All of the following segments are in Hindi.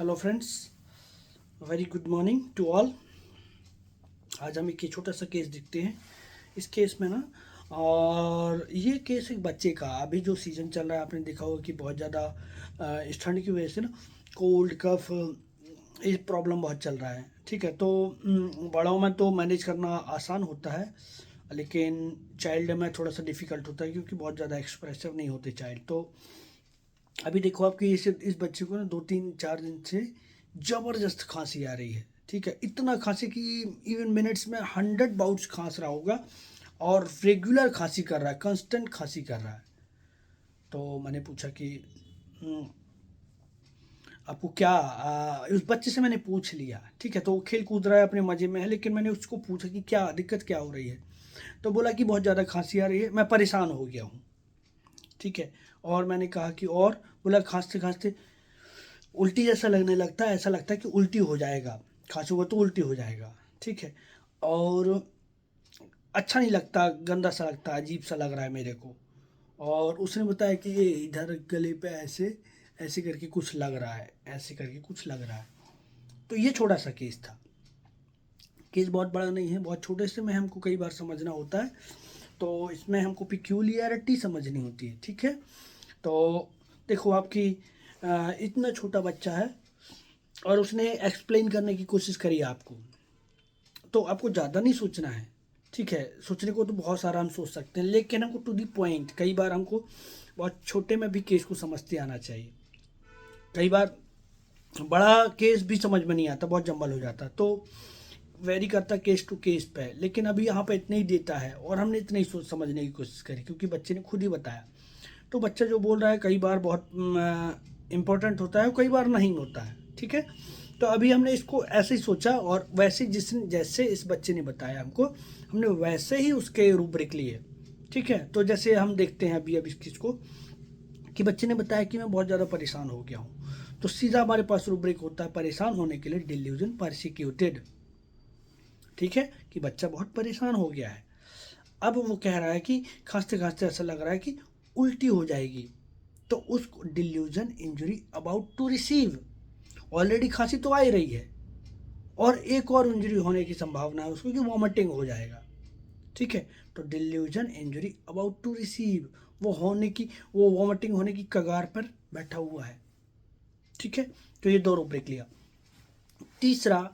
Hello friends, very good morning to all. आज हम एक छोटा सा केस देखते हैं। इस केस में ना, और ये केस एक बच्चे का, अभी जो सीज़न चल रहा है आपने देखा होगा कि बहुत ज़्यादा इस ठंड की वजह से ना कोल्ड कफ ये प्रॉब्लम बहुत चल रहा है। ठीक है, तो बड़ों में तो मैनेज करना आसान होता है, लेकिन चाइल्ड में थोड़ा सा डिफ़िकल्ट होता है क्योंकि बहुत ज़्यादा एक्सप्रेसिव नहीं होते चाइल्ड। तो अभी देखो आपकी इस बच्चे को ना 2-3-4 दिन से ज़बरदस्त खांसी आ रही है। ठीक है, इतना खांसी कि इवन मिनट्स में 100 बाउट्स खांस रहा होगा और रेगुलर खांसी कर रहा है, कांस्टेंट खांसी कर रहा है। तो मैंने पूछा कि "हम्म, आपको क्या उस बच्चे से मैंने पूछ लिया। ठीक है, तो वो खेल कूद रहा है, अपने मज़े में है, लेकिन मैंने उसको पूछा कि क्या दिक्कत क्या हो रही है। तो बोला कि बहुत ज़्यादा खांसी आ रही है, मैं परेशान हो गया हूँ। ठीक है, और मैंने कहा कि और, बोला खांसते खांसते उल्टी जैसा लगने लगता है, ऐसा लगता है कि उल्टी हो जाएगा, खांसूंगा तो उल्टी हो जाएगा। ठीक है, और अच्छा नहीं लगता, गंदा सा लगता, अजीब सा लग रहा है मेरे को। और उसने बताया कि ये इधर गले पे ऐसे ऐसे करके कुछ लग रहा है, ऐसे करके कुछ लग रहा है। तो ये छोटा सा केस था। केस बहुत बड़ा नहीं है, बहुत छोटे से में हमको कई बार समझना होता है। तो इसमें हमको पिक्यूलियरिटी समझनी होती है। ठीक है, तो देखो आपकी इतना छोटा बच्चा है और उसने एक्सप्लेन करने की कोशिश करी आपको। तो आपको ज़्यादा नहीं सोचना है। ठीक है, सोचने को तो बहुत सारा हम सोच सकते हैं, लेकिन हमको टू दी पॉइंट, कई बार हमको बहुत छोटे में भी केस को समझते आना चाहिए। कई बार बड़ा केस भी समझ में नहीं आता, बहुत जंबल हो जाता, तो वेरी करता केस टू केस पे। लेकिन अभी यहाँ पे इतना ही देता है और हमने इतना ही सोच समझने की कोशिश करी क्योंकि बच्चे ने खुद ही बताया। तो बच्चा जो बोल रहा है कई बार बहुत इम्पोर्टेंट होता है, कई बार नहीं होता है। ठीक है, तो अभी हमने इसको ऐसे ही सोचा और वैसे जैसे इस बच्चे ने बताया हमको, हमने वैसे ही उसके रूब्रिक लिए। ठीक है, तो जैसे हम देखते हैं अभी इस चीज़ को कि बच्चे ने बताया कि मैं बहुत ज़्यादा परेशान हो गया हूँ, तो सीधा हमारे पास रूब्रिक होता है परेशान होने के लिए, डिल्यूजन परसिक्यूटेड। ठीक है, कि बच्चा बहुत परेशान हो गया है। अब वो कह रहा है कि खांसते खांसते ऐसा लग रहा है कि उल्टी हो जाएगी। तो उसको delusion injury about to receive, already खांसी तो आ ही रही है और एक और इंजरी होने की संभावना है उसको कि वॉमिटिंग हो जाएगा। ठीक है, तो delusion injury about to receive, वो वॉमिटिंग होने की कगार पर बैठा हुआ है। ठीक है, तो ये दो रूब्रिक लिया। तीसरा,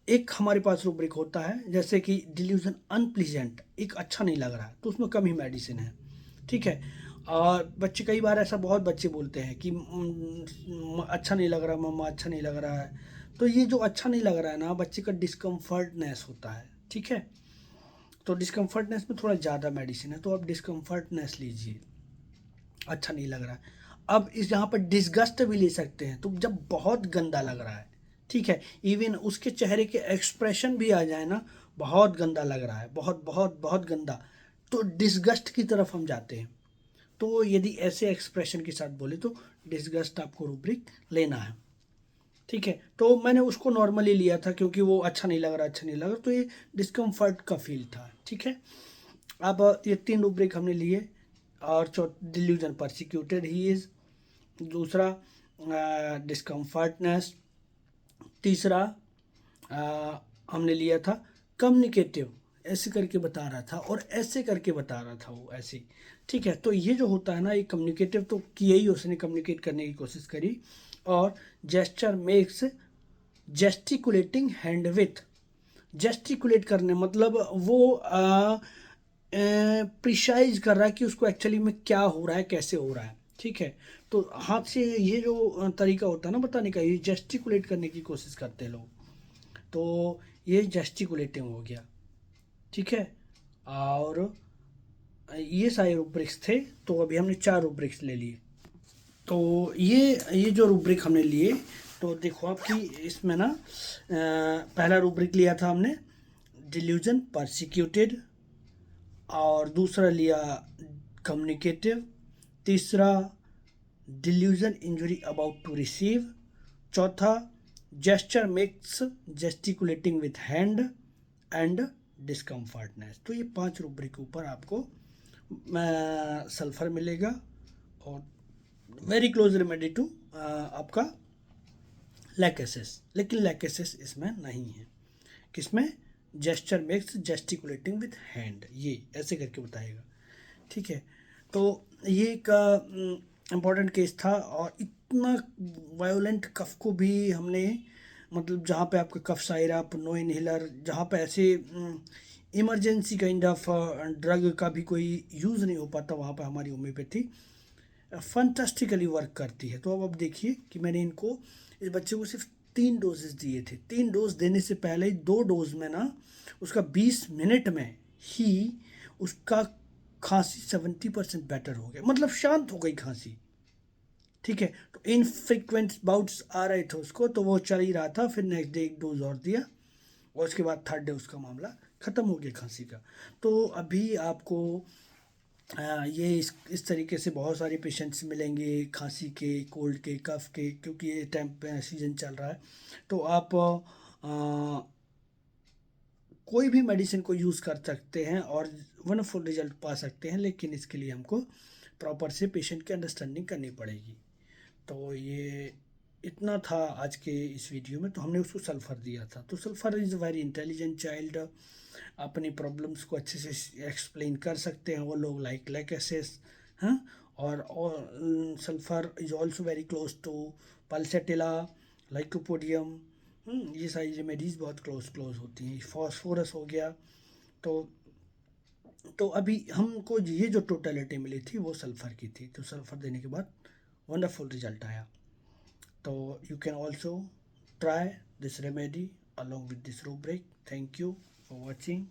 एक हमारे पास रूब्रिक होता है जैसे कि डिल्यूजन अनप्लीजेंट, एक अच्छा नहीं लग रहा है, तो उसमें कम ही मेडिसिन है। ठीक है, और बच्चे कई बार ऐसा बहुत बच्चे बोलते हैं कि अच्छा नहीं लग रहा मम्मा, अच्छा नहीं लग रहा है। तो ये जो अच्छा नहीं लग रहा है ना, बच्चे का डिस्कम्फर्टनेस होता है। ठीक है, तो डिस्कम्फर्टनेस में थोड़ा ज़्यादा मेडिसिन है, तो आप डिस्कम्फर्टनेस लीजिए, अच्छा नहीं लग रहा है। अब इस यहाँ पर डिस्गस्ट भी ले सकते हैं, तो जब बहुत गंदा लग रहा है, ठीक है, इवन उसके चेहरे के एक्सप्रेशन भी आ जाए ना, बहुत गंदा लग रहा है, बहुत बहुत बहुत गंदा, तो डिस्गस्ट की तरफ हम जाते हैं। तो यदि ऐसे एक्सप्रेशन के साथ बोले तो डिस्गस्ट आपको रूब्रिक लेना है। ठीक है, तो मैंने उसको नॉर्मली लिया था क्योंकि वो अच्छा नहीं लग रहा, अच्छा नहीं लग रहा, तो ये डिस्कम्फर्ट का फील था। ठीक है, अब ये तीन रूब्रिक हमने लिए। और डिल्यूजन परसिक्यूटेड ही इज, दूसरा डिस्कम्फर्टनेस, तीसरा हमने लिया था कम्युनिकेटिव, ऐसे करके बता रहा था और ऐसे करके बता रहा था वो ऐसे। ठीक है, तो ये जो होता है ना, ये कम्युनिकेटिव तो किया ही, उसने कम्युनिकेट करने की कोशिश करी। और जेस्चर मेक्स जेस्टिकुलेटिंग हैंड विथ, जेस्टिकुलेट करने मतलब वो प्रिसाइज कर रहा है कि उसको एक्चुअली में क्या हो रहा है, कैसे हो रहा है। ठीक है, तो हाथ से ये जो तरीका होता है ना बताने का, ये जेस्टिकुलेट करने की कोशिश करते हैं लोग, तो ये जेस्टिकुलेटिंग हो गया। ठीक है, और ये सारे रूब्रिक्स थे, तो अभी हमने 4 रूब्रिक्स ले लिए। तो ये जो रूब्रिक हमने लिए, तो देखो आपकी इसमें ना पहला रूब्रिक लिया था हमने डिल्यूजन परसिक्यूटेड, और दूसरा लिया कम्युनिकेटिव, तीसरा delusion injury about to receive, चौथा gesture makes gesticulating with hand, and discomfortness. तो ये 5 रूब्रिक के ऊपर आपको सल्फर मिलेगा और वेरी क्लोज रेमेडी टू आपका लैकेसिस, लेकिन लैकेसिस इसमें नहीं है। किसमें? Gesture makes gesticulating with hand, ये ऐसे करके बताएगा। ठीक है, तो ये एक इम्पॉर्टेंट केस था। और इतना वायोलेंट कफ को भी हमने, मतलब जहाँ पे आपका कफ साइरप, नो इनहेलर, जहाँ पे ऐसे इमरजेंसी काइंड ऑफ ड्रग का भी कोई यूज़ नहीं हो पाता, वहाँ पे हमारी होम्योपैथी फंटास्टिकली वर्क करती है। तो अब देखिए कि मैंने इनको, इस बच्चे को सिर्फ 3 डोजेस दिए थे। 3 डोज देने से पहले ही 2 डोज में ना उसका 20 मिनट में ही उसका खांसी 70% बेटर हो गया, मतलब शांत हो गई खांसी। ठीक है, तो इनफ्रिक्वेंट बाउट्स आ रहे थे उसको, तो वो चल ही रहा था। फिर नेक्स्ट डे 1 डोज और दिया, और उसके बाद थर्ड डे उसका मामला ख़त्म हो गया खांसी का। तो अभी आपको ये इस तरीके से बहुत सारे पेशेंट्स मिलेंगे, खांसी के, कोल्ड के, कफ के, क्योंकि ये टाइम पे सीजन चल रहा है। तो आप कोई भी मेडिसिन को यूज़ कर सकते हैं और वंडरफुल रिजल्ट पा सकते हैं, लेकिन इसके लिए हमको प्रॉपर से पेशेंट की अंडरस्टैंडिंग करनी पड़ेगी। तो ये इतना था आज के इस वीडियो में। तो हमने उसको सल्फ़र दिया था। तो sulphur is very intelligent child, अपनी प्रॉब्लम्स को अच्छे से एक्सप्लेन कर सकते हैं वो लोग, लाइक एसेस। हाँ, और sulphur is also very close to pulsatilla, lycopodium. ये सारी रेमेडीज़ बहुत क्लोज क्लोज होती हैं। फॉस्फोरस हो गया। तो अभी हमको ये जो टोटलिटी मिली थी वो सल्फ़र की थी। तो सल्फ़र देने के बाद वंडरफुल रिजल्ट आया। तो you can also try this remedy along with this rubric. Thank you for watching.